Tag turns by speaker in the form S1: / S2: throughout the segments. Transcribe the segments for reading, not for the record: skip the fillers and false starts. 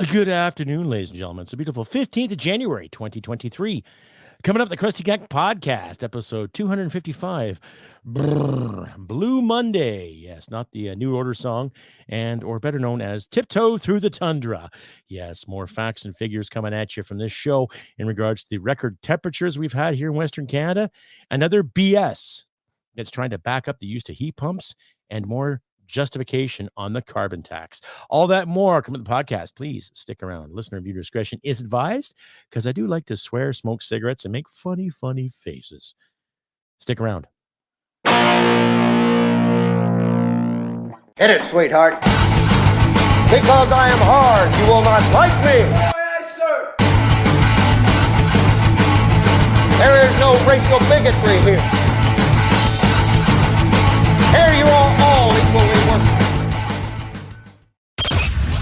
S1: Good afternoon, ladies and gentlemen. It's a beautiful 15th of January, 2023. Coming up, the Crusty Canuck podcast, episode 255, Brrr, Blue Monday. Yes, not the New Order song, or better known as Tiptoe Through the Tundra. Yes, more facts and figures coming at you from this show in regards to the record temperatures we've had here in Western Canada. Another BS that's trying to back up the use of heat pumps and more justification on the carbon tax. All that more come to the podcast. Please stick around. Listener viewer discretion is advised because I do like to swear, smoke cigarettes, and make funny faces. Stick around.
S2: Hit it, sweetheart. Because I am hard, you will not like me.
S3: Yes, sir.
S2: There is no racial bigotry here. Here you are all equally worthless.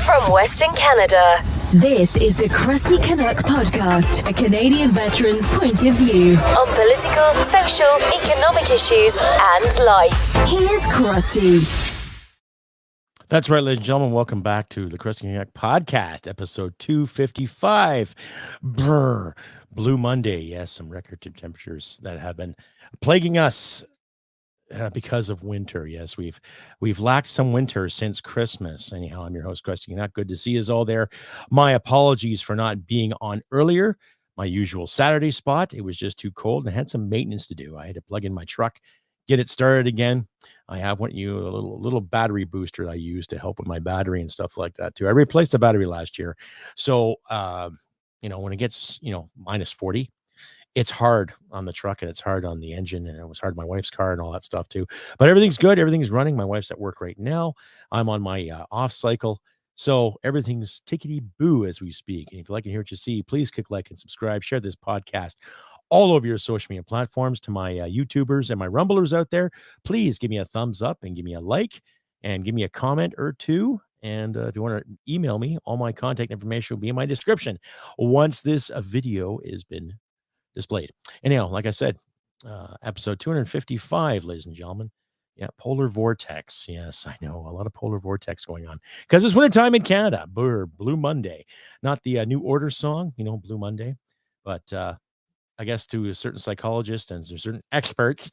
S4: From Western Canada, this is the Crusty Canuck podcast, a Canadian veteran's point of view on political, social, economic issues, and life. Here's Crusty.
S1: That's right, ladies and gentlemen. Welcome back to the Crusty Canuck podcast, episode 255. Brrr, Blue Monday. Yes, some record temperatures that have been plaguing us because of winter. Yes, we've lacked some winter since Christmas. Anyhow, I'm your host, Crusty. Not good to see us all there. My apologies for not being on earlier. My usual Saturday spot. It was just too cold and I had some maintenance to do. I had to plug in my truck, get it started again. I have a little battery booster that I use to help with my battery and stuff like that too. I replaced the battery last year. So when it gets minus 40, it's hard on the truck and it's hard on the engine, and it was hard on my wife's car and all that stuff too. But everything's good. Everything's running. My wife's at work right now. I'm on my off cycle. So everything's tickety-boo as we speak. And if you like to hear what you see, please click like and subscribe. Share this podcast all over your social media platforms. To my YouTubers and my Rumblers out there, please give me a thumbs up and give me a like and give me a comment or two. And if you want to email me, all my contact information will be in my description once this video has been displayed. Anyhow, like I said, episode 255, ladies and gentlemen. Yeah, polar vortex. Yes, I know, a lot of polar vortex going on because it's wintertime in Canada. Blue Monday, not the New Order song, Blue Monday, but I guess to a certain psychologist and to certain experts,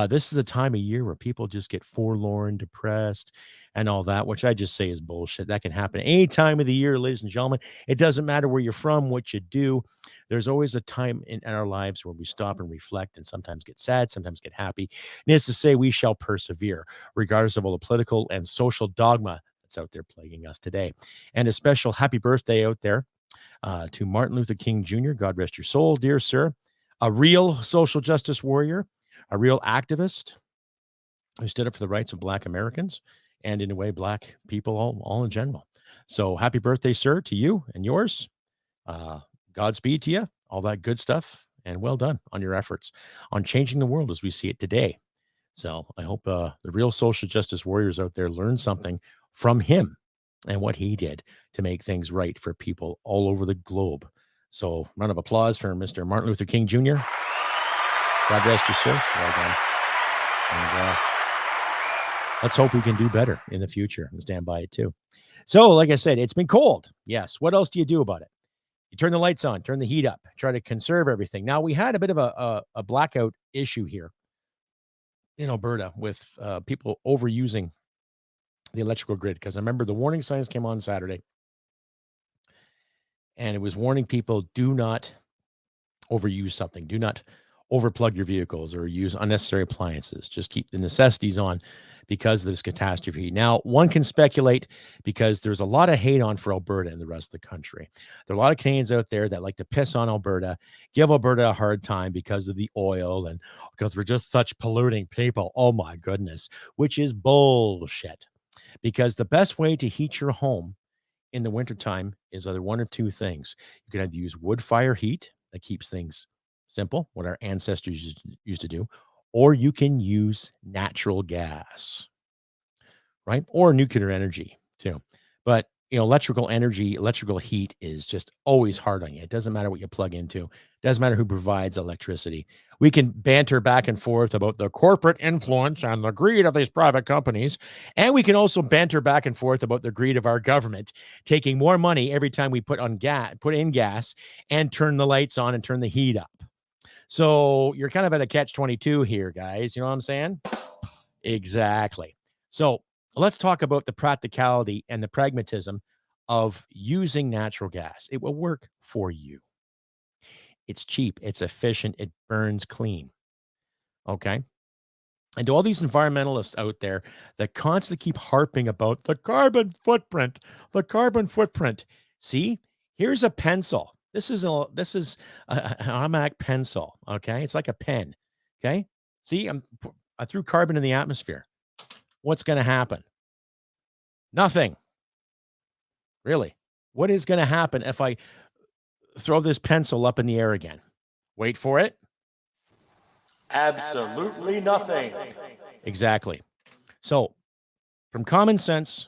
S1: this is the time of year where people just get forlorn, depressed, and all that, which I just say is bullshit. That can happen any time of the year, ladies and gentlemen. It doesn't matter where you're from, what you do. There's always a time in our lives where we stop and reflect and sometimes get sad, sometimes get happy. Needless to say, we shall persevere, regardless of all the political and social dogma that's out there plaguing us today. And a special happy birthday out there to Martin Luther King Jr. God rest your soul, dear sir. A real social justice warrior, a real activist who stood up for the rights of Black Americans and, in a way, Black people all in general. So happy birthday, sir, to you and yours. Godspeed to you, all that good stuff, and well done on your efforts on changing the world as we see it today. So I hope the real social justice warriors out there learn something from him and what he did to make things right for people all over the globe. So round of applause for Mr. Martin Luther King Jr. God rest you, sir. Well done. And let's hope we can do better in the future and stand by it too. So, like I said, it's been cold. Yes. What else do you do about it? You turn the lights on, turn the heat up, try to conserve everything. Now, we had a bit of a blackout issue here in Alberta with people overusing the electrical grid, because I remember the warning signs came on Saturday. And it was warning people, do not overuse something. Do not overplug your vehicles or use unnecessary appliances. Just keep the necessities on because of this catastrophe. Now, one can speculate because there's a lot of hate on for Alberta and the rest of the country. There are a lot of Canadians out there that like to piss on Alberta, give Alberta a hard time because of the oil and because we're just such polluting people. Oh, my goodness, which is bullshit. Because the best way to heat your home in the wintertime is either one or two things. You can either use wood fire heat that keeps things simple, what our ancestors used to do, or you can use natural gas, right? Or nuclear energy too. But electrical energy, electrical heat is just always hard on you. It doesn't matter what you plug into. It doesn't matter who provides electricity. We can banter back and forth about the corporate influence and the greed of these private companies. And we can also banter back and forth about the greed of our government taking more money every time we put in gas and turn the lights on and turn the heat up. So you're kind of at a catch-22 here, guys. You know what I'm saying? Exactly. So let's talk about the practicality and the pragmatism of using natural gas. It will work for you. It's cheap, it's efficient, it burns clean. Okay. And to all these environmentalists out there that constantly keep harping about the carbon footprint, See, here's a pencil. This is an automatic pencil. Okay. It's like a pen. Okay. See, I threw carbon in the atmosphere. What's going to happen? Nothing. Really. What is going to happen if I throw this pencil up in the air again? Wait for it.
S2: Absolutely nothing.
S1: Exactly. So, from common sense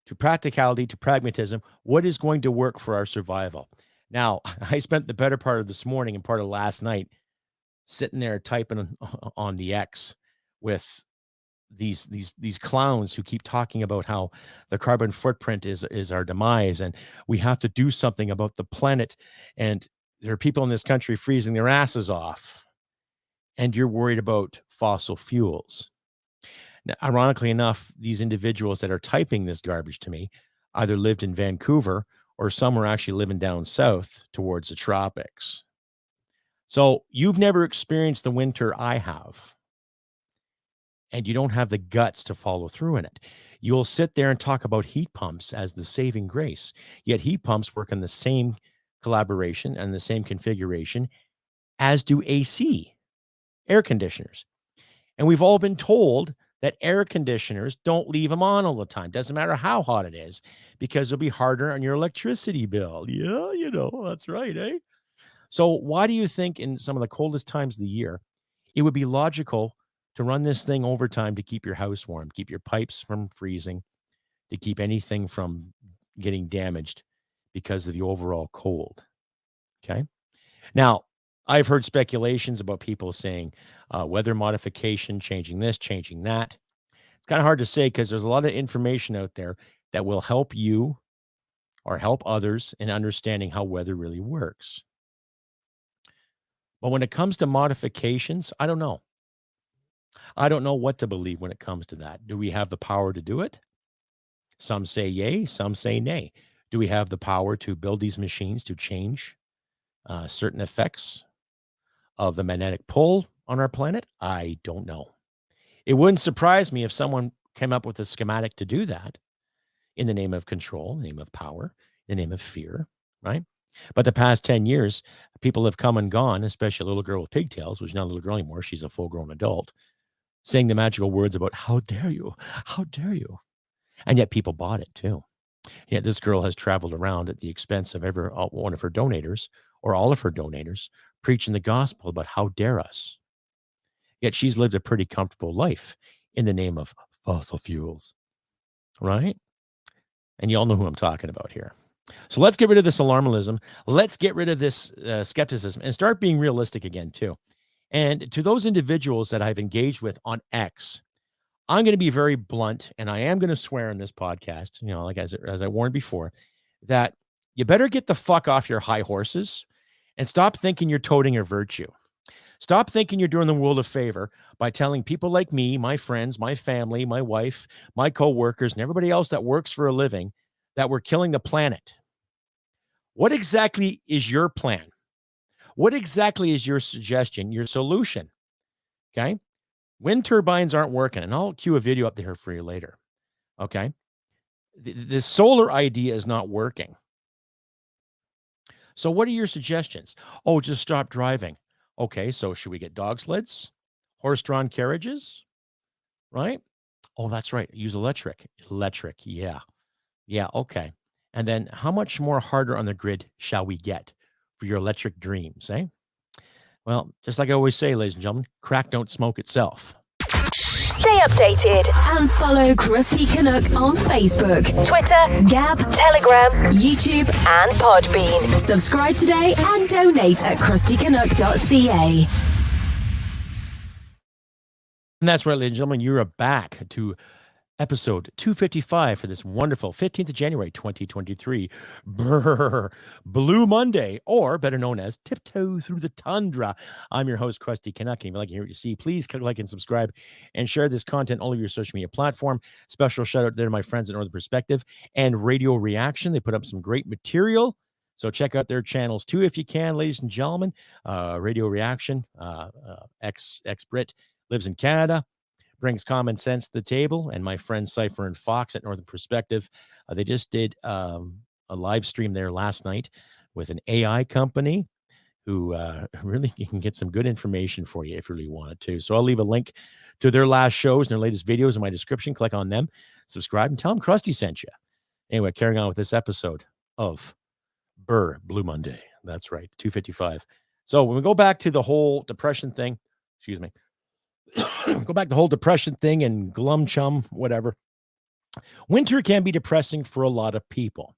S1: to practicality to pragmatism, what is going to work for our survival? Now, I spent the better part of this morning and part of last night sitting there typing on the X with these clowns who keep talking about how the carbon footprint is our demise and we have to do something about the planet, and there are people in this country freezing their asses off, and you're worried about fossil fuels. Now, ironically enough, these individuals that are typing this garbage to me either lived in Vancouver or some were actually living down south towards the tropics. So you've never experienced the winter I have, and you don't have the guts to follow through in it. You'll sit there and talk about heat pumps as the saving grace, yet heat pumps work in the same collaboration and the same configuration as do AC, air conditioners. And we've all been told that air conditioners, don't leave them on all the time. Doesn't matter how hot it is, because it'll be harder on your electricity bill. Yeah, that's right, eh? So why do you think in some of the coldest times of the year, it would be logical to run this thing overtime to keep your house warm, keep your pipes from freezing, to keep anything from getting damaged because of the overall cold? Okay. Now, I've heard speculations about people saying weather modification, changing this, changing that. It's kind of hard to say because there's a lot of information out there that will help you or help others in understanding how weather really works. But when it comes to modifications, I don't know. I don't know what to believe when it comes to that. Do we have the power to do it? Some say yay, some say nay. Do we have the power to build these machines to change certain effects of the magnetic pull on our planet? I don't know. It wouldn't surprise me if someone came up with a schematic to do that in the name of control, in the name of power, in the name of fear, right? But the past 10 years, people have come and gone, especially a little girl with pigtails, which is not a little girl anymore. She's a full-grown adult, saying the magical words about, how dare you? How dare you? And yet people bought it too. Yet this girl has traveled around at the expense of every one of her donators or all of her donators, preaching the gospel about how dare us. Yet she's lived a pretty comfortable life in the name of fossil fuels, right? And you all know who I'm talking about here. So let's get rid of this alarmism. Let's get rid of this skepticism and start being realistic again too. And to those individuals that I've engaged with on X, I'm going to be very blunt, and I am going to swear in this podcast, like as I warned before, that you better get the fuck off your high horses and stop thinking you're toting your virtue. Stop thinking you're doing the world a favor by telling people like me, my friends, my family, my wife, my coworkers, and everybody else that works for a living that we're killing the planet. What exactly is your plan? What exactly is your suggestion, your solution? Okay. Wind turbines aren't working, and I'll cue a video up there for you later. Okay. The solar idea is not working. So what are your suggestions? Oh, just stop driving. Okay, so should we get dog sleds, horse-drawn carriages, right? Oh, that's right. Use electric. Electric, yeah. Yeah, okay. And then how much more harder on the grid shall we get for your electric dreams, eh? Well, just like I always say, ladies and gentlemen, crack don't smoke itself.
S4: Stay updated and follow Crusty Canuck on Facebook, Twitter, Gab, Telegram, YouTube, and Podbean. Subscribe today and donate at crustycanuck.ca.
S1: And that's right, ladies and gentlemen, you're back to episode 255 for this wonderful 15th of January, 2023. Brrr, Blue Monday, or better known as Tiptoe Through the Tundra. I'm your host, Crusty Canuck. And if you like what you see, please click like and subscribe and share this content all over your social media platform. Special shout out there to my friends at Northern Perspective and Radio Reaction. They put up some great material. So check out their channels too, if you can, ladies and gentlemen. Radio Reaction, ex-Brit, lives in Canada, brings common sense to the table, and my friends Cypher and Fox at Northern Perspective, they just did a live stream there last night with an AI company who really can get some good information for you if you really wanted to. So I'll leave a link to their last shows and their latest videos in my description. Click on them, subscribe, and tell them Krusty sent you. Anyway, carrying on with this episode of Brrr, Blue Monday. That's right, 255. So when we go back to the whole depression thing, excuse me, go back to the whole depression thing and glum chum, whatever. Winter can be depressing for a lot of people.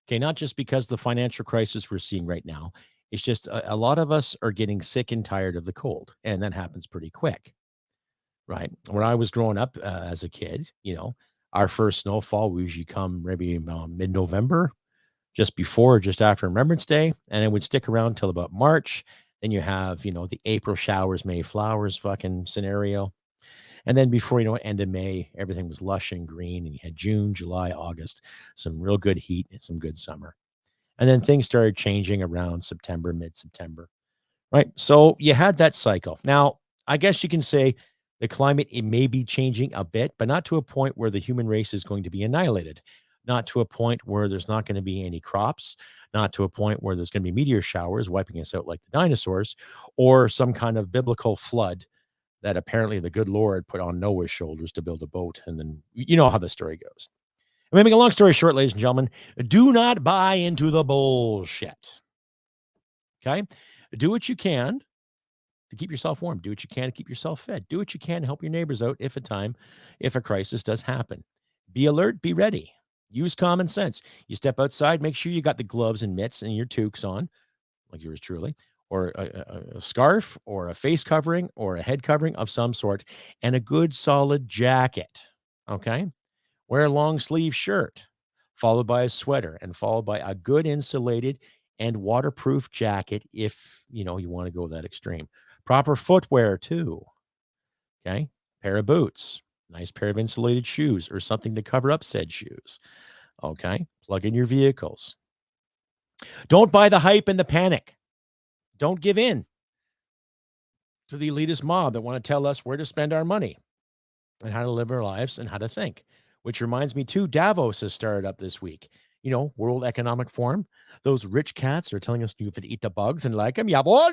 S1: Okay, not just because of the financial crisis we're seeing right now. It's just a lot of us are getting sick and tired of the cold, and that happens pretty quick, right? When I was growing up as a kid, our first snowfall would usually come maybe mid-November, just before or just after Remembrance Day, and it would stick around till about March. Then you have, the April showers, May flowers fucking scenario. And then before end of May, everything was lush and green. And you had June, July, August, some real good heat and some good summer. And then things started changing around September, mid-September, right? So you had that cycle. Now, I guess you can say the climate, it may be changing a bit, but not to a point where the human race is going to be annihilated. Not to a point where there's not going to be any crops, not to a point where there's going to be meteor showers wiping us out like the dinosaurs, or some kind of biblical flood that apparently the good Lord put on Noah's shoulders to build a boat. And then you know how the story goes. I'm making a long story short, ladies and gentlemen, do not buy into the bullshit. Okay? Do what you can to keep yourself warm. Do what you can to keep yourself fed. Do what you can to help your neighbors out if a crisis does happen. Be alert, be ready. Use common sense. You step outside, make sure you got the gloves and mitts and your toques on, like yours truly, or a scarf or a face covering or a head covering of some sort, and a good solid jacket, okay? Wear a long sleeve shirt, followed by a sweater, and followed by a good insulated and waterproof jacket if, you want to go that extreme. Proper footwear too, okay? Pair of boots. Nice pair of insulated shoes or something to cover up said shoes. Okay. Plug in your vehicles. Don't buy the hype and the panic. Don't give in to the elitist mob that want to tell us where to spend our money and how to live our lives and how to think. Which reminds me too, Davos has started up this week. World Economic Forum. Those rich cats are telling us you have to eat the bugs and like them. Jawohl.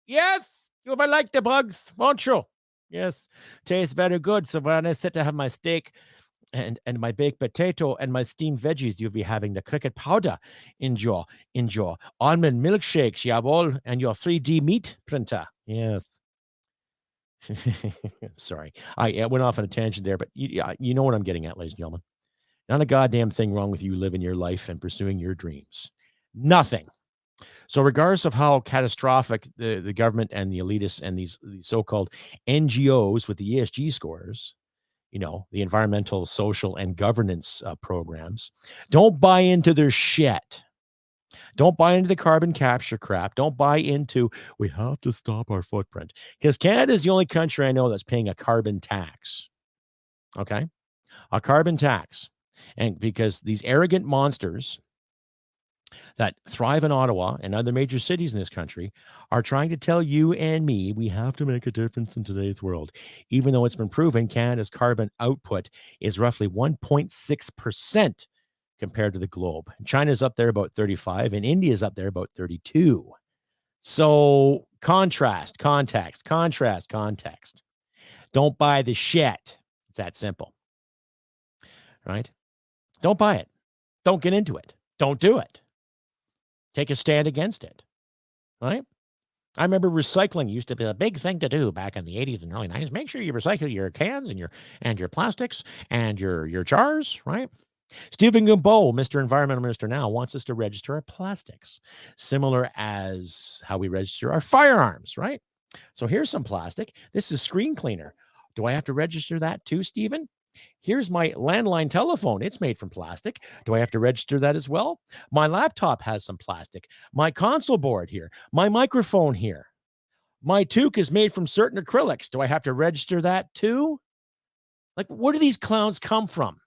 S1: Yes. You will like the bugs, won't you? Yes, tastes very good. So when I sit to have my steak and my baked potato and my steamed veggies, you'll be having the cricket powder in your almond milkshakes, jawohl, and your 3D meat printer. Yes. Sorry, I went off on a tangent there, but you know what I'm getting at, ladies and gentlemen. Not a goddamn thing wrong with you living your life and pursuing your dreams. Nothing. So regardless of how catastrophic the government and the elitists and these so-called NGOs with the ESG scores, the environmental, social, and governance programs, don't buy into their shit. Don't buy into the carbon capture crap. Don't buy into, we have to stop our footprint. Because Canada is the only country I know that's paying a carbon tax. Okay? A carbon tax. And because these arrogant monsters that thrive in Ottawa and other major cities in this country are trying to tell you and me we have to make a difference in today's world, even though it's been proven Canada's carbon output is roughly 1.6% compared to the globe. China's up there about 35 and India's up there about 32. So contrast, context. Don't buy the shit. It's that simple, right? Don't buy it. Don't get into it. Don't do it. Take a stand against it, right? I remember recycling used to be a big thing to do back in the 80s and early 90s. Make sure you recycle your cans and your plastics and your jars, right? Stephen Gumbo, Mr. Environmental Minister now, wants us to register our plastics, similar as how we register our firearms, right? So here's some plastic. This is screen cleaner. Do I have to register that too, Stephen? Here's my landline telephone. It's made from plastic. Do I have to register that as well? My laptop has some plastic. My console board here. My microphone here. My toque is made from certain acrylics. Do I have to register that too? Like, where do these clowns come from?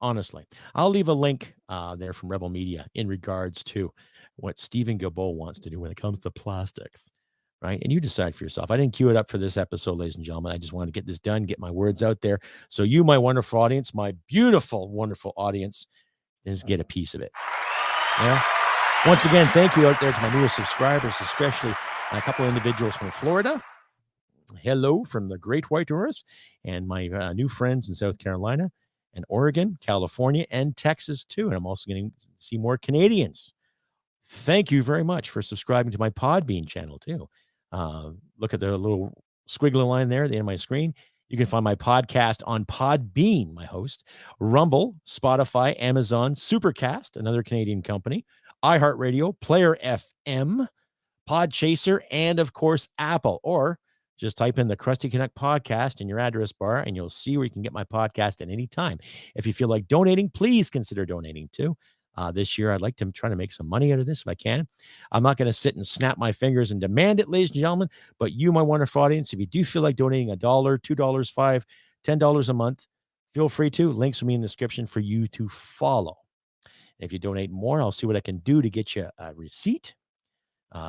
S1: Honestly, I'll leave a link there from Rebel Media in regards to what Stephen Gilbo wants to do when it comes to plastics. Right. And you decide for yourself. I didn't queue it up for this episode, ladies and gentlemen. I just wanted to get this done, get my words out there. So you, my wonderful audience, my beautiful, wonderful audience, just get a piece of it. Yeah. Once again, thank you out there to my newest subscribers, especially a couple of individuals from Florida. Hello from the Great White North, and my new friends in South Carolina and Oregon, California, and Texas too. And I'm also getting to see more Canadians. Thank you very much for subscribing to my Podbean channel too. Look at the little squiggly line there at the end of my screen. You can find my podcast on Podbean, my host, Rumble, Spotify, Amazon, Supercast, another Canadian company, iHeartRadio, Player FM, Podchaser, and of course, Apple. Or just type in the Crusty Canuck podcast in your address bar, and you'll see where you can get my podcast at any time. If you feel like donating, please consider donating too. This year, I'd like to try to make some money out of this if I can. I'm not going to sit and snap my fingers and demand it, ladies and gentlemen, but you, my wonderful audience, if you do feel like donating $1, $2, $5, $10 a month, feel free to. Links will be in the description for you to follow. If you donate more, I'll see what I can do to get you a receipt,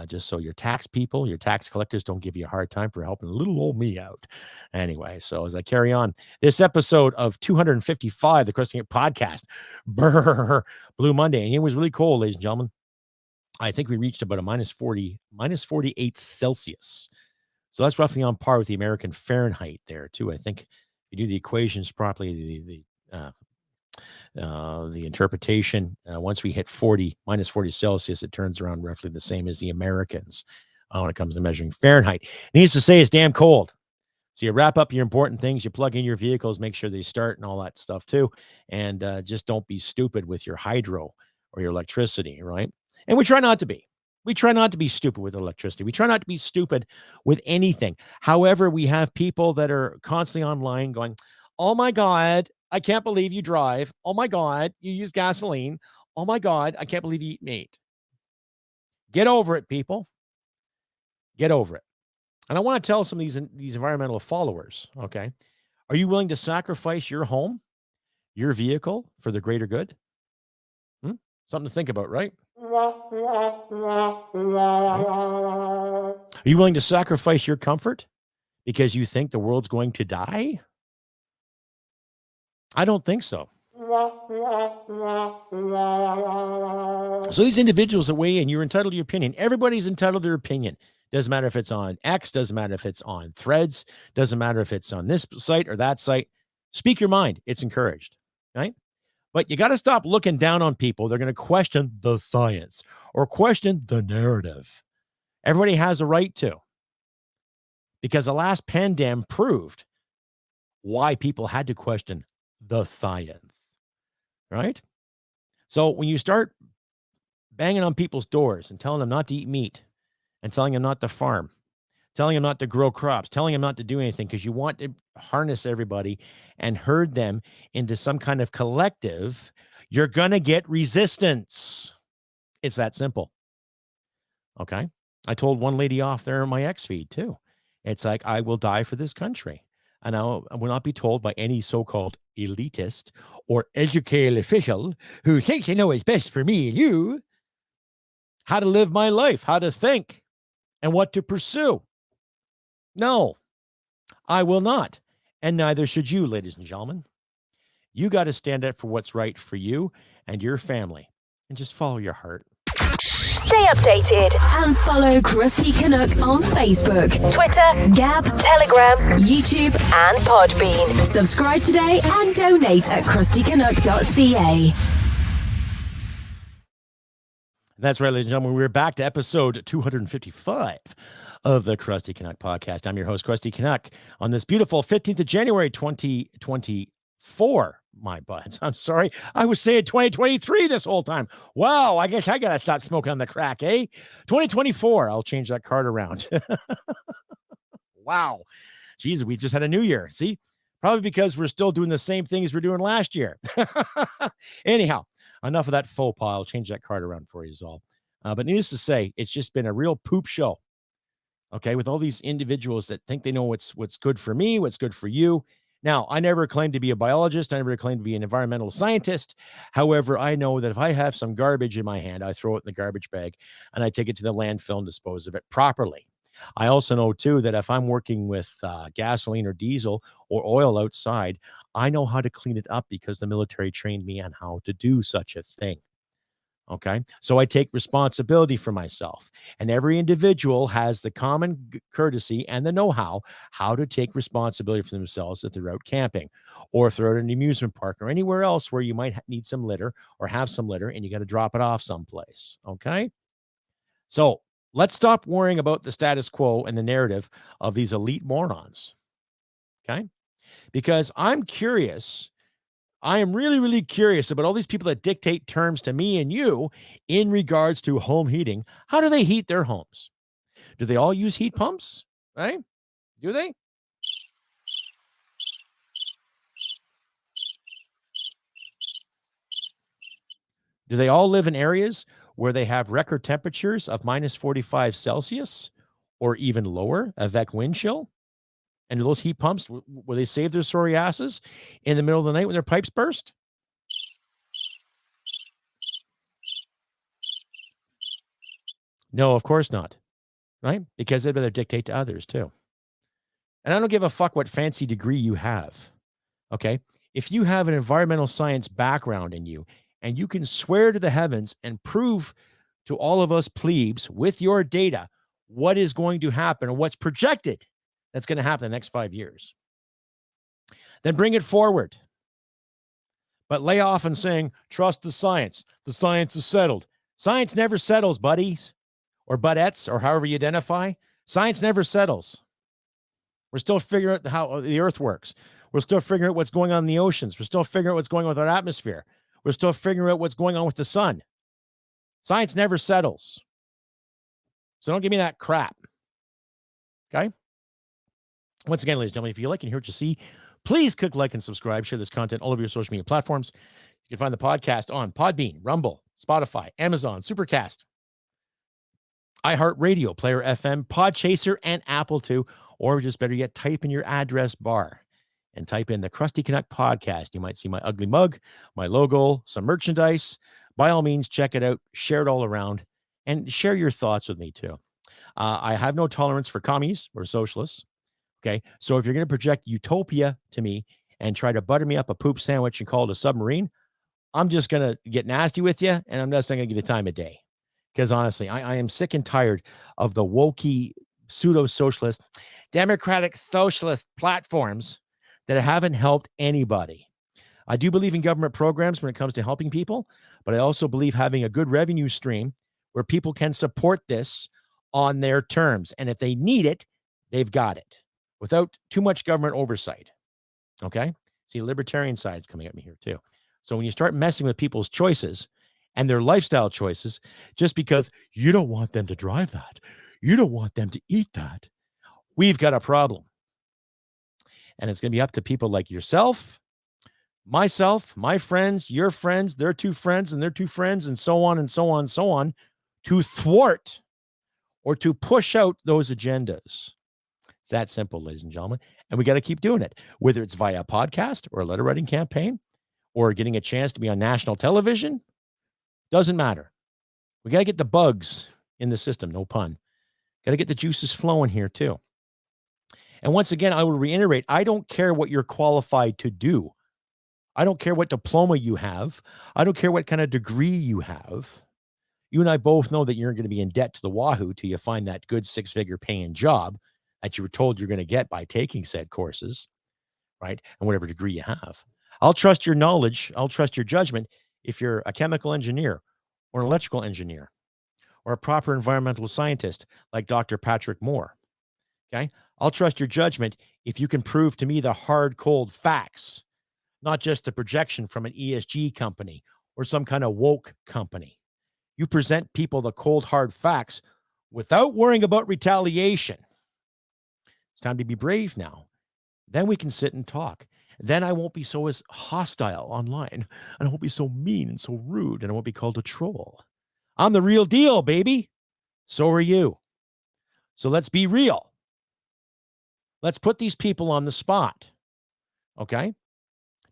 S1: just so your tax people, your tax collectors don't give you a hard time for helping little old me out. Anyway, so as I carry on, this episode of 255, the Crusty podcast, Brrr, Blue Monday, and it was really cold, ladies and gentlemen. I think we reached about a minus 48 Celsius. So that's roughly on par with the American Fahrenheit there too. I think if you do the equations properly, the interpretation, once we hit minus 40 Celsius, it turns around roughly the same as the Americans when it comes to measuring Fahrenheit. Needless to say, it's damn cold. So you wrap up your important things, you plug in your vehicles, make sure they start and all that stuff too. And just don't be stupid with your hydro or your electricity, right? And we try not to be. We try not to be stupid with electricity. We try not to be stupid with anything. However, we have people that are constantly online going, oh my God, I can't believe you drive. Oh my God, you use gasoline. Oh my God, I can't believe you eat meat. Get over it, people. Get over it. And I want to tell some of these environmental followers, okay? Are you willing to sacrifice your home, your vehicle for the greater good? Something to think about, right? Are you willing to sacrifice your comfort because you think the world's going to die? I don't think so. So these individuals that weigh in, you're entitled to your opinion. Everybody's entitled to their opinion. Doesn't matter if it's on X, doesn't matter if it's on Threads, doesn't matter if it's on this site or that site. Speak your mind. It's encouraged, right? But you got to stop looking down on people. They're going to question the science or question the narrative. Everybody has a right to. Because the last pandemic proved why people had to question the science, right? So when you start banging on people's doors and telling them not to eat meat and telling them not to farm, telling them not to grow crops, telling them not to do anything because you want to harness everybody and herd them into some kind of collective, you're going to get resistance. It's that simple. Okay. I told one lady off there on my X feed too. It's like, I will die for this country. And I will not be told by any so-called elitist or educated official who thinks they know what's best for me and you how to live my life, how to think, and what to pursue. No, I will not. And neither should you, ladies and gentlemen. You got to stand up for what's right for you and your family and just follow your heart.
S4: Stay updated and follow Crusty Canuck on Facebook, Twitter, Gab, Telegram, YouTube, and Podbean. Subscribe today and donate at crustycanuck.ca.
S1: That's right, ladies and gentlemen. We're back to episode 255 of the Crusty Canuck podcast. I'm your host, Crusty Canuck, on this beautiful 15th of January, 2024. My butts. I'm sorry. I was saying 2023 this whole time. Wow. I guess I got to stop smoking on the crack, eh? 2024. I'll change that card around. Wow. Jeez, we just had a new year. See? Probably because we're still doing the same things we're doing last year. Anyhow, enough of that faux pas. I'll change that card around for you all. But needless to say, it's just been a real poop show. Okay, with all these individuals that think they know what's good for me, what's good for you. Now, I never claimed to be a biologist. I never claimed to be an environmental scientist. However, I know that if I have some garbage in my hand, I throw it in the garbage bag and I take it to the landfill and dispose of it properly. I also know, too, that if I'm working with gasoline or diesel or oil outside, I know how to clean it up because the military trained me on how to do such a thing. Okay, so I take responsibility for myself, and every individual has the common courtesy and the know-how to take responsibility for themselves if they're out camping or if they're at an amusement park or anywhere else where you might need some litter or have some litter and you got to drop it off someplace. Okay, so let's stop worrying about the status quo and the narrative of these elite morons. Okay, because I'm curious. I am really, really curious about all these people that dictate terms to me and you in regards to home heating. How do they heat their homes? Do they all use heat pumps? Right? Do they? Do they all live in areas where they have record temperatures of minus 45 Celsius or even lower, avec wind chill? And do those heat pumps, will they save their sorry asses in the middle of the night when their pipes burst? No, of course not. Right? Because they'd rather dictate to others too. And I don't give a fuck what fancy degree you have. Okay? If you have an environmental science background in you and you can swear to the heavens and prove to all of us plebes with your data what is going to happen or what's projected that's going to happen in the next 5 years, then bring it forward. But lay off and saying, trust the science. The science is settled. Science never settles, buddies or buddettes or however you identify. Science never settles. We're still figuring out how the earth works. We're still figuring out what's going on in the oceans. We're still figuring out what's going on with our atmosphere. We're still figuring out what's going on with the sun. Science never settles. So don't give me that crap. Okay? Once again, ladies and gentlemen, if you like and hear what you see, please click like and subscribe. Share this content all over your social media platforms. You can find the podcast on Podbean, Rumble, Spotify, Amazon, Supercast, iHeartRadio, Player FM, Podchaser, and Apple too. Or just better yet, type in your address bar and type in the Crusty Canuck podcast. You might see my ugly mug, my logo, some merchandise. By all means, check it out, share it all around, and share your thoughts with me too. I have no tolerance for commies or socialists. Okay, so if you're going to project utopia to me and try to butter me up a poop sandwich and call it a submarine, I'm just going to get nasty with you, and I'm just not going to give you time of day. Because honestly, I am sick and tired of the wokey, pseudo-socialist, democratic socialist platforms that haven't helped anybody. I do believe in government programs when it comes to helping people, but I also believe having a good revenue stream where people can support this on their terms. And if they need it, they've got it without too much government oversight. Okay? See, libertarian side's coming at me here too. So when you start messing with people's choices and their lifestyle choices, just because you don't want them to drive that, you don't want them to eat that, we've got a problem. And it's going to be up to people like yourself, myself, my friends, your friends, their two friends, and their two friends, and so on and so on and so on, to thwart or to push out those agendas. It's that simple, ladies and gentlemen. And we got to keep doing it, whether it's via a podcast or a letter writing campaign or getting a chance to be on national television. Doesn't matter. We got to get the bugs in the system, no pun. Got to get the juices flowing here too. And once again, I will reiterate, I don't care what you're qualified to do. I don't care what diploma you have. I don't care what kind of degree you have. You and I both know that you're going to be in debt to the wahoo till you find that good six-figure paying job that you were told you're going to get by taking said courses, right? And whatever degree you have. I'll trust your knowledge. I'll trust your judgment if you're a chemical engineer or an electrical engineer or a proper environmental scientist like Dr. Patrick Moore. Okay. I'll trust your judgment if you can prove to me the hard, cold facts, not just a projection from an ESG company or some kind of woke company. You present people the cold, hard facts without worrying about retaliation. It's time to be brave now. Then we can sit and talk. Then I won't be so as hostile online, and I won't be so mean and so rude, and I won't be called a troll. I'm the real deal, baby. So are you. So let's be real. Let's put these people on the spot. Okay?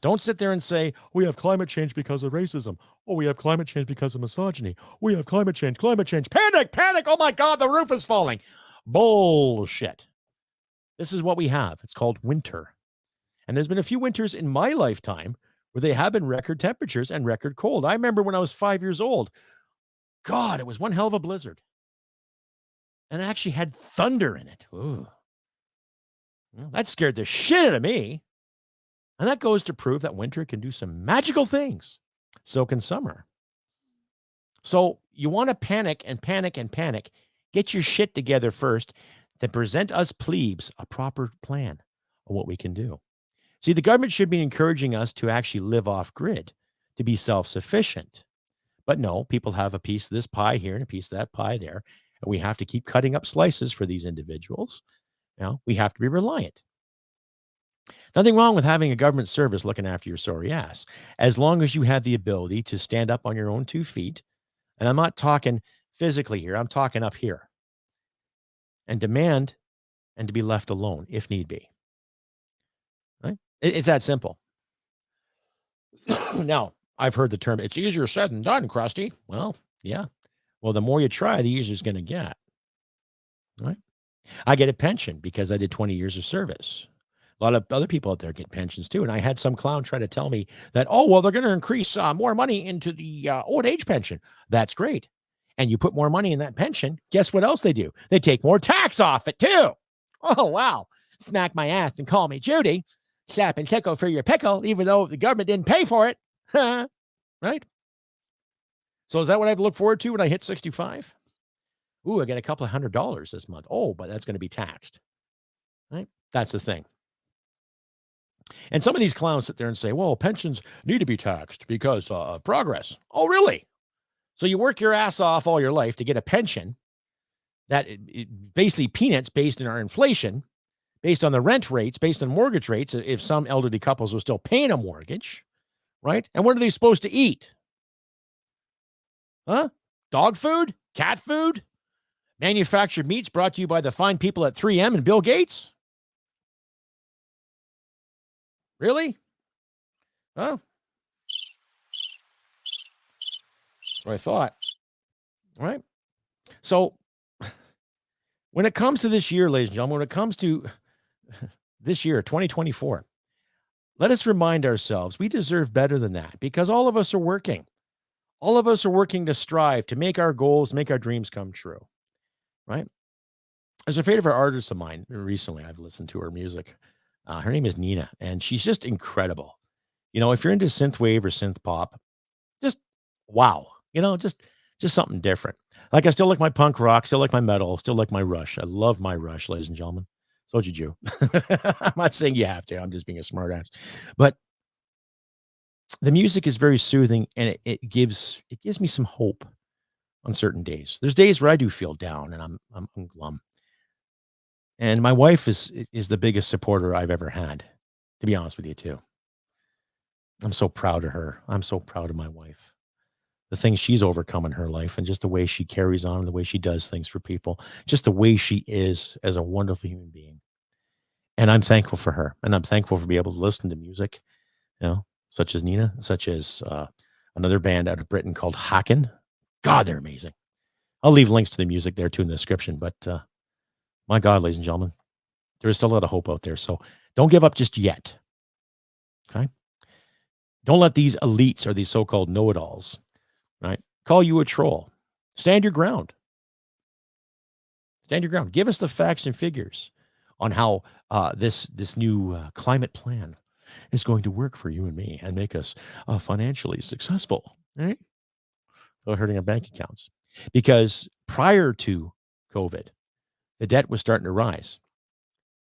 S1: Don't sit there and say, we have climate change because of racism. Oh, we have climate change because of misogyny. We have climate change. Panic, panic. Oh my God, the roof is falling. Bullshit. This is what we have. It's called winter. And there's been a few winters in my lifetime where they have been record temperatures and record cold. I remember when I was 5 years old. God, it was one hell of a blizzard. And it actually had thunder in it. Ooh. Well, that scared the shit out of me. And that goes to prove that winter can do some magical things. So can summer. So you want to panic and panic and panic. Get your shit together first, then present us plebes a proper plan of what we can do. See, the government should be encouraging us to actually live off grid, to be self-sufficient. But no, people have a piece of this pie here and a piece of that pie there. And we have to keep cutting up slices for these individuals. Now, we have to be reliant. Nothing wrong with having a government service looking after your sorry ass, as long as you have the ability to stand up on your own 2 feet. And I'm not talking physically here. I'm talking up here. And demand and to be left alone if need be. Right? It's that simple. Now, I've heard the term, it's easier said than done, Crusty. Well, yeah. Well, the more you try, the easier it's going to get. Right? I get a pension because I did 20 years of service. A lot of other people out there get pensions too. And I had some clown try to tell me that, oh, well, they're going to increase more money into the old age pension. That's great. And you put more money in that pension. Guess what else they do? They take more tax off it too. Oh, wow. Smack my ass and call me Judy. Slap and tickle for your pickle, even though the government didn't pay for it. Right? So is that what I have to look forward to when I hit 65? Ooh, I get a couple of $100 this month. Oh, but that's going to be taxed. Right? That's the thing. And some of these clowns sit there and say, well, pensions need to be taxed because of progress. Oh, really? So you work your ass off all your life to get a pension that basically peanuts based on our inflation, based on the rent rates, based on mortgage rates, if some elderly couples are still paying a mortgage, right? And what are they supposed to eat? Huh? Dog food? Cat food? Manufactured meats brought to you by the fine people at 3M and Bill Gates? Really? Huh? That's what I thought. All right. So when it comes to this year, ladies and gentlemen, when it comes to this year, 2024, let us remind ourselves we deserve better than that because all of us are working. All of us are working to strive to make our goals, make our dreams come true. Right? There's a favorite artist of mine recently. I've listened to her music. Her name is Nina, and she's just incredible. You know, if you're into synthwave or synth pop, just wow. You know, just something different. Like I still like my punk rock, still like my metal, still like my Rush. I love my Rush, ladies and gentlemen. So did you. I'm not saying you have to. I'm just being a smart ass. But the music is very soothing, and it gives me some hope on certain days. There's days where I do feel down, and I'm glum. And my wife is the biggest supporter I've ever had, to be honest with you, too. I'm so proud of her. I'm so proud of my wife. The things she's overcome in her life and just the way she carries on, the way she does things for people, just the way she is as a wonderful human being. And I'm thankful for her. And I'm thankful for being able to listen to music, you know, such as Nina, such as another band out of Britain called Haken. God, they're amazing. I'll leave links to the music there, too, in the description. But my God, ladies and gentlemen, there is still a lot of hope out there. So don't give up just yet. Okay? Don't let these elites or these so-called know-it-alls, right, call you a troll. Stand your ground. Stand your ground. Give us the facts and figures on how this new climate plan is going to work for you and me and make us financially successful, right? Without hurting our bank accounts. Because prior to COVID, the debt was starting to rise.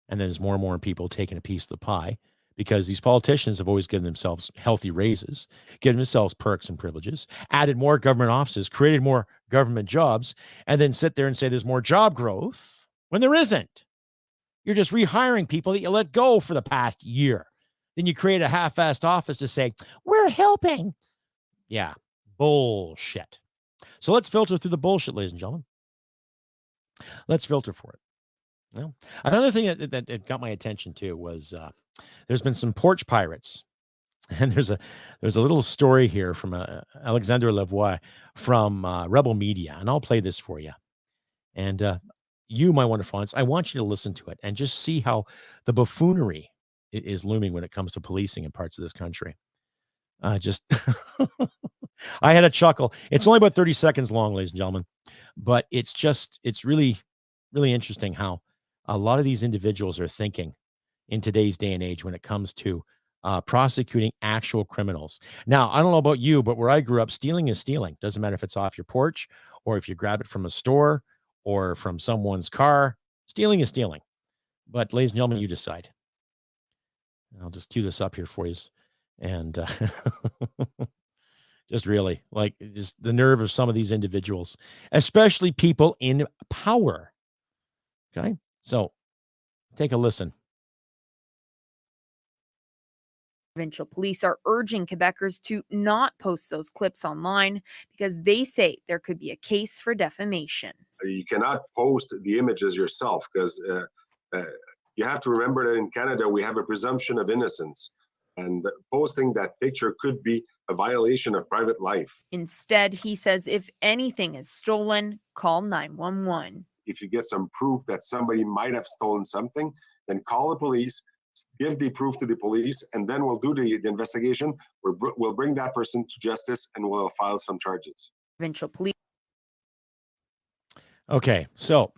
S1: And then there's more and more people taking a piece of the pie because these politicians have always given themselves healthy raises, given themselves perks and privileges, added more government offices, created more government jobs, and then sit there and say there's more job growth when there isn't. You're just rehiring people that you let go for the past year. Then you create a half-assed office to say, we're helping. Yeah, bullshit. So let's filter through the bullshit, ladies and gentlemen. Let's filter for it. Well, another thing that got my attention too was there's been some porch pirates, and there's a little story here from Alexander Lavoie from Rebel Media, and I'll play this for you. And you, my wonderful audience, I want you to listen to it and just see how the buffoonery is looming when it comes to policing in parts of this country. Just I had a chuckle. It's only about 30 seconds long, ladies and gentlemen, but it's really, really interesting how a lot of these individuals are thinking in today's day and age when it comes to prosecuting actual criminals. Now, I don't know about you, but where I grew up, stealing is stealing. Doesn't matter if it's off your porch or if you grab it from a store or from someone's car. Stealing is stealing. But ladies and gentlemen, you decide. I'll just cue this up here for you. And just really, like, just the nerve of some of these individuals, especially people in power. Okay? So take a listen.
S3: Provincial police are urging Quebecers to not post those clips online because they say there could be a case for defamation.
S5: You cannot post the images yourself because you have to remember that in Canada we have a presumption of innocence, and posting that picture could be a violation of private life.
S3: Instead, he says if anything is stolen, call 911.
S5: If you get some proof that somebody might have stolen something, then call the police, give the proof to the police, and then we'll do the investigation. We'll bring that person to justice and we'll file some charges.
S3: Provincial police.
S1: Okay, so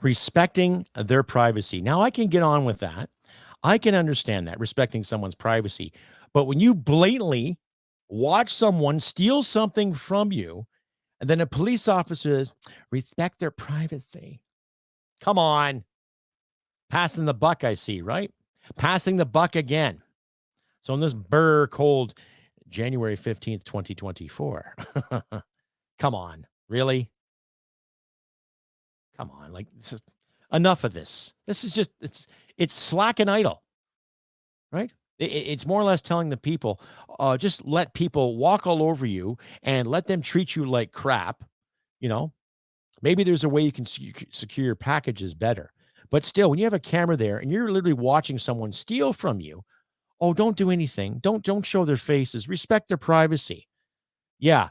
S1: respecting their privacy. Now, I can get on with that. I can understand that, respecting someone's privacy. But when you blatantly watch someone steal something from you, and then a police officer says, respect their privacy. Come on. Passing the buck, I see, right? Passing the buck again. So on this Brrr cold January 15th, 2024. Come on. Really? Come on. Like, this is enough of this. This is just, it's slack and idle, right? It's more or less telling the people, just let people walk all over you and let them treat you like crap. You know, maybe there's a way you can secure your packages better. But still, when you have a camera there and you're literally watching someone steal from you, oh, don't do anything. Don't show their faces. Respect their privacy. Yeah,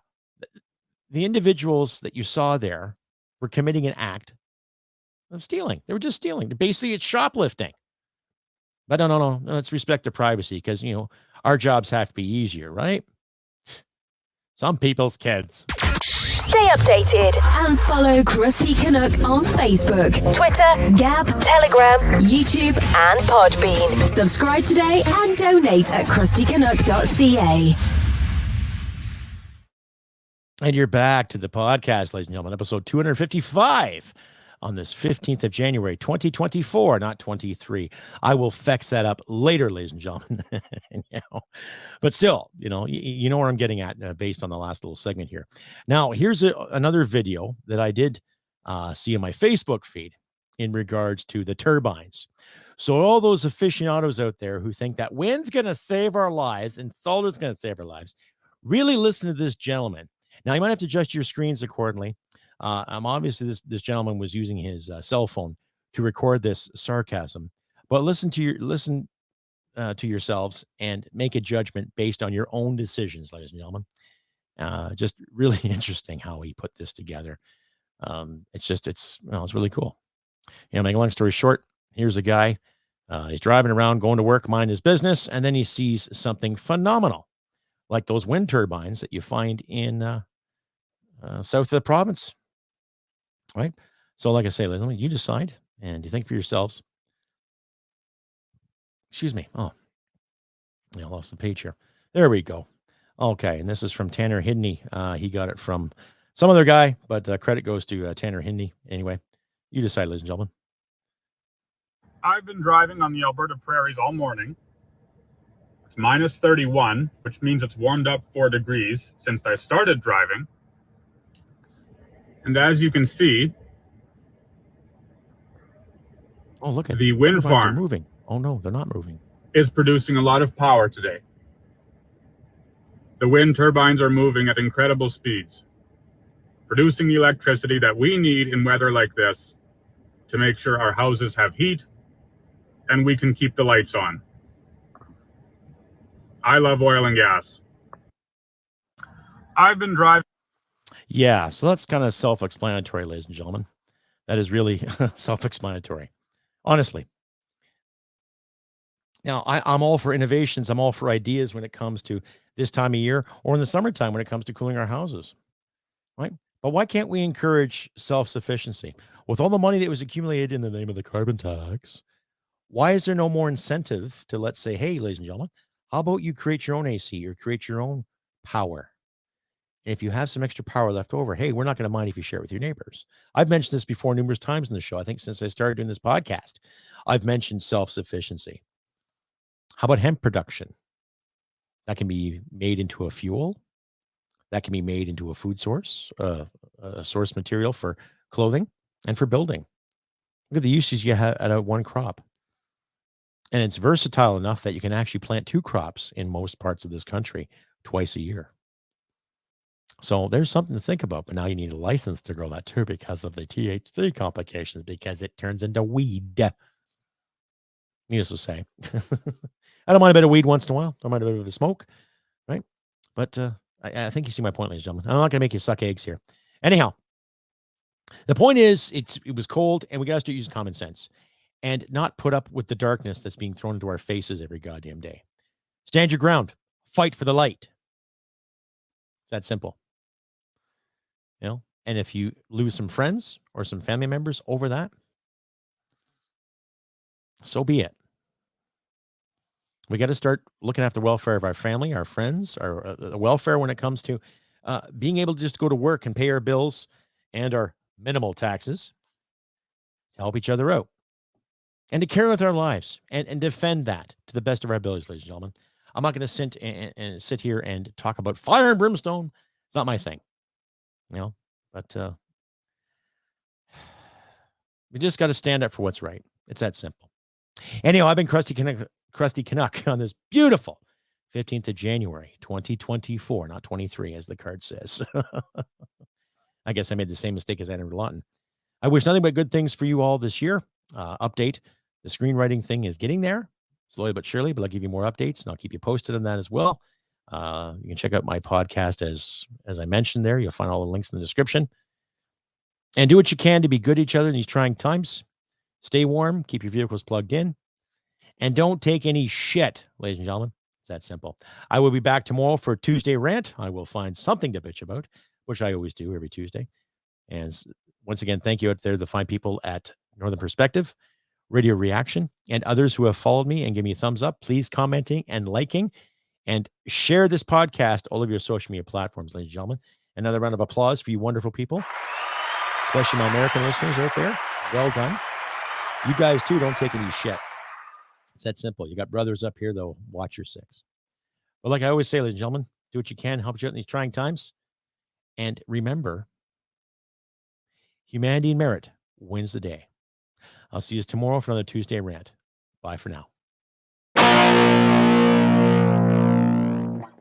S1: the individuals that you saw there were committing an act of stealing. They were just stealing. Basically, it's shoplifting. But no, let's respect their privacy because, you know, our jobs have to be easier, right? Some people's kids.
S4: Stay updated and follow Crusty Canuck on Facebook, Twitter, Gab, Telegram, YouTube, and Podbean. Subscribe today and donate at crustycanuck.ca.
S1: And you're back to the podcast, ladies and gentlemen, episode 255 on this 15th of January, 2024, not 23. I will fix that up later, ladies and gentlemen. But still, you know where I'm getting at based on the last little segment here. Now, here's another video that I did see in my Facebook feed in regards to the turbines. So all those aficionados out there who think that wind's going to save our lives and solar's going to save our lives, really listen to this gentleman. Now, you might have to adjust your screens accordingly. Obviously, this gentleman was using his cell phone to record this sarcasm. But listen to yourselves and make a judgment based on your own decisions, ladies and gentlemen. Just really interesting how he put this together. It's really cool. Make a long story short, here's a guy. He's driving around, going to work, mind his business, and then he sees something phenomenal, like those wind turbines that you find in south of the province. Right. So like I say, you decide and you think for yourselves. Excuse me. Oh, I lost the page here. There we go. Okay. And this is from Tanner Hidney. He got it from some other guy, but credit goes to Tanner Hindi. Anyway, you decide, ladies and gentlemen.
S6: I've been driving on the Alberta prairies all morning. It's minus 31, which means it's warmed up 4 degrees since I started driving. And as you can see,
S1: oh, look at
S6: the wind farm
S1: moving. Oh no, they're not moving.
S6: Is producing a lot of power today. The wind turbines are moving at incredible speeds, producing the electricity that we need in weather like this to make sure our houses have heat and we can keep the lights on. I love oil and gas. I've been driving.
S1: Yeah, so that's kind of self-explanatory, ladies and gentlemen. That is really self-explanatory, honestly. Now, I'm all for innovations. I'm all for ideas when it comes to this time of year or in the summertime when it comes to cooling our houses, right? But why can't we encourage self-sufficiency? With all the money that was accumulated in the name of the carbon tax, why is there no more incentive to, let's say, hey, ladies and gentlemen, how about you create your own AC or create your own power? And if you have some extra power left over, hey, we're not going to mind if you share it with your neighbors. I've mentioned this before numerous times in the show. I think since I started doing this podcast, I've mentioned self-sufficiency. How about hemp production? That can be made into a fuel. That can be made into a food source, a source material for clothing and for building. Look at the uses you have at one crop. And it's versatile enough that you can actually plant 2 crops in most parts of this country twice a year. So there's something to think about, but now you need a license to grow that too because of the THC complications, because it turns into weed. Needless to say, I don't mind a bit of weed once in a while. Don't mind a bit of a smoke, right? But I think you see my point, ladies and gentlemen. I'm not going to make you suck eggs here. Anyhow, the point is it was cold, and we got to start using common sense and not put up with the darkness that's being thrown into our faces every goddamn day. Stand your ground. Fight for the light. It's that simple. You know, and if you lose some friends or some family members over that, so be it. We got to start looking after the welfare of our family, our friends, our welfare when it comes to being able to just go to work and pay our bills and our minimal taxes to help each other out and to carry with our lives and defend that to the best of our abilities, ladies and gentlemen. I'm not going to sit here and talk about fire and brimstone. It's not my thing. You know, but we just got to stand up for what's right. It's that simple. Anyhow, I've been Crusty Canuck on this beautiful 15th of January, 2024, not 23, as the card says. I guess I made the same mistake as Andrew Lawton. I wish nothing but good things for you all this year. Update, the screenwriting thing is getting there, slowly but surely, but I'll give you more updates, and I'll keep you posted on that as well. You can check out my podcast as I mentioned there. You'll find all the links in the description. And do what you can to be good to each other in these trying times. Stay warm, keep your vehicles plugged in, and don't take any shit, ladies and gentlemen. It's that simple. I will be back tomorrow for Tuesday Rant. I will find something to bitch about, which I always do every Tuesday. And once again, thank you out there, the fine people at Northern Perspective, Radioreaction, and others who have followed me and give me a thumbs up. Please commenting and liking and share this podcast all over your social media platforms, ladies and gentlemen. Another round of applause for you wonderful people, especially my American listeners out there. Well done. You guys, too, don't take any shit. It's that simple. You got brothers up here, though. Watch your six. But like I always say, ladies and gentlemen, do what you can, help you out in these trying times. And remember, humanity and merit wins the day. I'll see you tomorrow for another Tuesday Rant. Bye for now.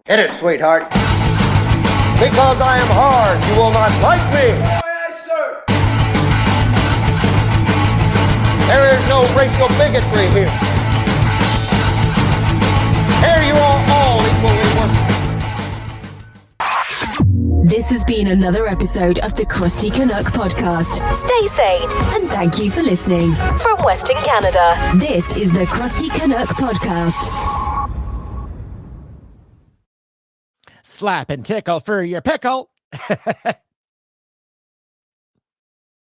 S2: Hit it, sweetheart. Because I am hard, you will not like me. Yes, sir. There is no racial bigotry here. Here you are all equally worthless.
S4: This has been another episode of the Crusty Canuck podcast. Stay sane and thank you for listening. From Western Canada, this is the Crusty Canuck podcast.
S1: Slap and tickle for your pickle.